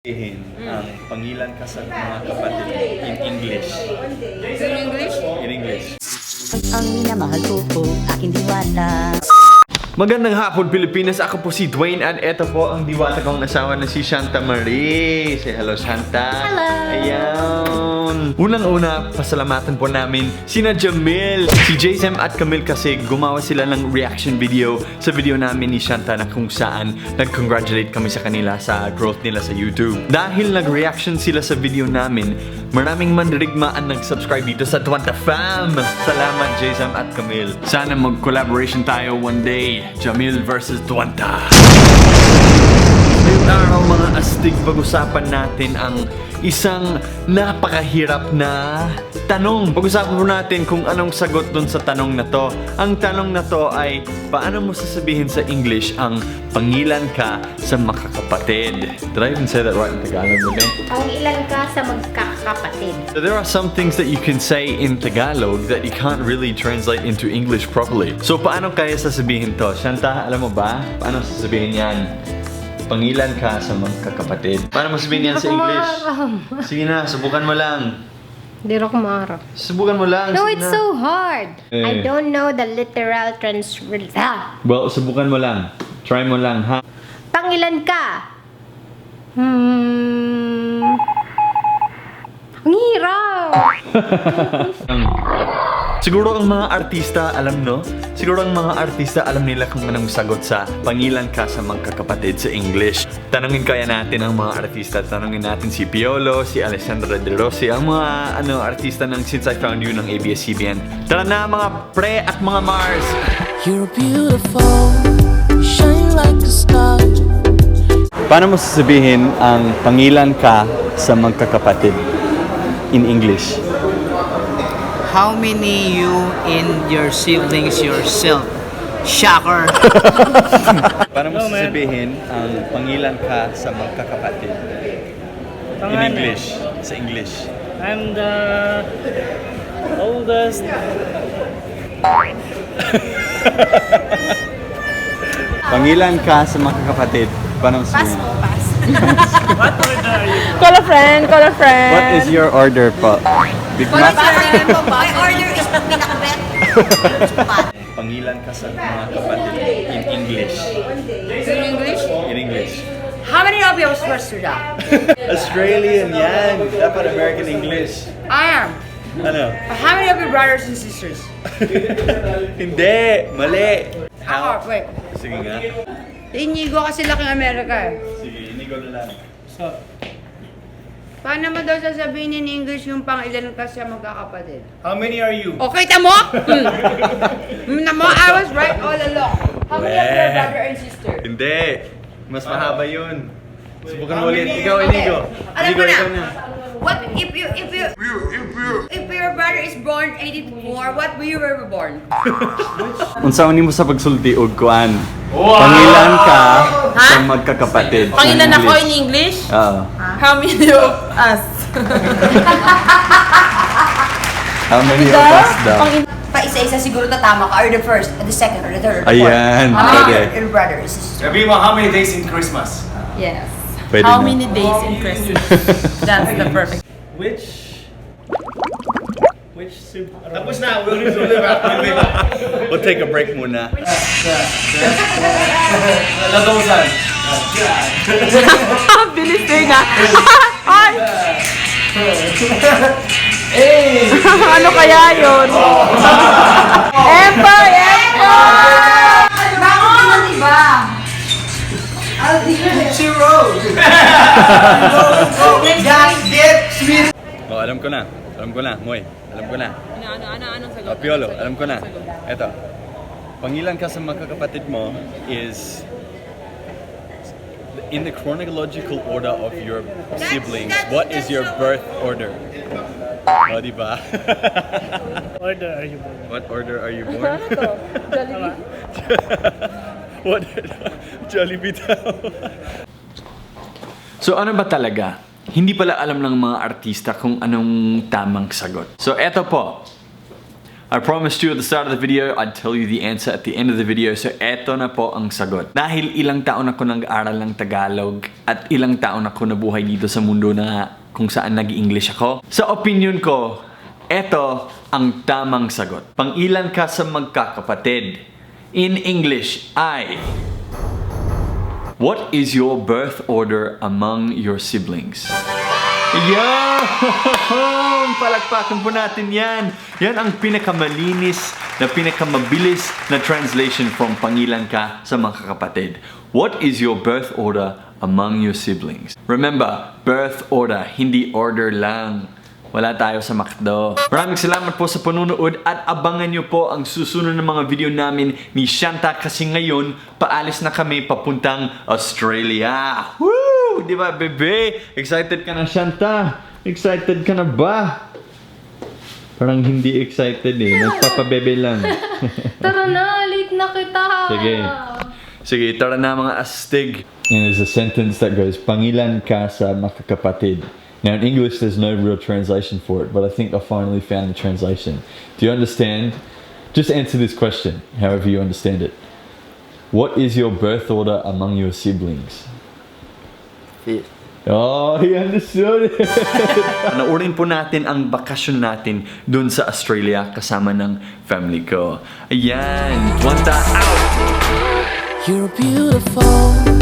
Ang pangilan ka sa mga kapatid in English. In English? In English. Ang minamahal ko, aking diwata. Magandang hapon, Pilipinas. Ako po si Dwayne at ito po ang diwata kong asawa na si Shanta Marie. Say hello, Shanta. Hello. Ayan. Unang-una, pasalamatan po namin sina Jamil, si Jason at Camille kasi gumawa sila ng reaction video sa video namin ni Shanta na kung saan nag-congratulate kami sa kanila sa growth nila sa YouTube. Dahil nag-reaction sila sa video namin, maraming mandirigma ang nag-subscribe dito sa Twanta Fam. Salamat, Jason at Camille. Sana mag-collaboration tayo one day. Jamil versus Twanta. Ngayong araw mga astig, pag-usapan natin ang isang napakahirap na tanong. Pag-usapan po natin kung anong sagot dun sa tanong na to. Ang tanong na to ay, paano mo sasabihin sa English ang pangilan ka sa magkakapatid? Did I even say that right in Tagalog, okay? Pangilan ka sa magkakapatid. So there are some things that you can say in Tagalog that you can't really translate into English properly. So paano kaya sasabihin to? Shanta, alam mo ba? Paano sasabihin yan? Pangilan ka sa magkakapatid. Paano mo sabihin yan sa English? Sige na, subukan mo lang. Hindi rin ako maarap. Subukan mo lang. No, sige it's na. so hard. I don't know the literal translation. Well, subukan mo lang. Try mo lang, ha? Pangilan ka? Ang hirap. Siguro ang mga artista, alam no? Siguro ang mga artista alam nila kung anong sagot sa pangilan ka sa magkakapatid sa English. Tanungin kaya natin ang mga artista. Tanungin natin si Piolo, si Alessandra De Rossi, ang mga artista ng Since I Found You ng ABS-CBN. Tara na mga pre at mga Mars! You're beautiful, shine like a star. Paano mo sasabihin ang pangilan ka sa magkakapatid in English? How many you in your siblings yourself? Shocker. Paano mo sasabihin ang pangilan ka sa magkakapatid in English? Sa English. I'm the oldest. Pangilan ka sa magkakapatid. Paano mo sasabihin? What order are you? Call a friend, call a friend. What is your order po? Big Mac? My order is pinakabet. Pangilan ka sa mga kapatid in English. In English? In English. How many of you are supposed to that? Australian yan. Dapat American English. I am. Ano? How many of your brothers and sisters? Hindi. Mali. Ako, wait. Sige nga. Inigo kasi laking Amerika eh. Sige, inigo na lang. Paano mo daw sasabihin in English yung pangilan ka sa magkakapatid? How many are you? Okay, tamo? Namo, I was right all along. How many of your brother and sister? Hindi. Mas mahaba yun. Subukan mo ulit. many? Ikaw, inigo. Alam Inigo, ko na. ikaw na. What if your brother is born 84, what were you ever born? Unsa ni mo sa pagsulti og kuan? Pangilan ka sa magkakapatid. Pangilan ako in English? Oo. How many of us? How many of us daw? Pa-isa-isa siguro tatama ka, or the first, or the second, or the third, or the Ayan, fourth. pwede. Your brother and sister. Everyone, how many days in Christmas? Yes. Pwede How na. many days in Christmas? That's the perfect. Which Tapos na, we'll live after we We'll take a break muna. Ladosan. Bilis din nga. Ay! Ano kaya yun? Empoy! Empoy! Oh, alam ko na. Alam ko na, Moy. Alam ko na. Anong sagot? Piolo, alam ko na. Eto. Pangilan ka sa magkakapatid mo is in the chronological order of your siblings. What is your birth order? O, di ba? Order are you born? What order are you born? Jollibee? What? Jollibee daw. So ano ba talaga? Hindi pala alam ng mga artista kung anong tamang sagot. So eto po. I promised you at the start of the video, I'd tell you the answer at the end of the video. So eto na po ang sagot. Dahil ilang taon ako nag-aral ng Tagalog at ilang taon ako nabuhay dito sa mundo na kung saan nag-English ako. Sa opinion ko, eto ang tamang sagot. Pangilan ka sa magkakapatid? In English ay, what is your birth order among your siblings? Yeah! Palakpakan po natin yan. Yan ang pinakamalinis na pinakamabilis na translation from pangilan ka sa magkakapatid. What is your birth order among your siblings? Remember, birth order, hindi order lang. Wala tayo sa McDo. Maraming salamat po sa panunood at abangan nyo po ang susunod na mga video namin ni Shanta kasi ngayon paalis na kami papuntang Australia. Woo! Di ba, bebe? Excited ka na, Shanta? Excited ka na ba? Parang hindi excited eh. Nagpapabebe lang. Tara na, late na kita. Sige. Sige, tara na mga astig. And there's a sentence that goes, Pangilan ka sa makakapatid. Now in English there's no real translation for it, but I think I finally found the translation. Do you understand? Just answer this question, however you understand it. What is your birth order among your siblings? Fifth. Oh, he understood it! Panoorin po natin ang bakasyon natin dun sa Australia kasama ng family ko. Ayan! Wanta out! You're beautiful.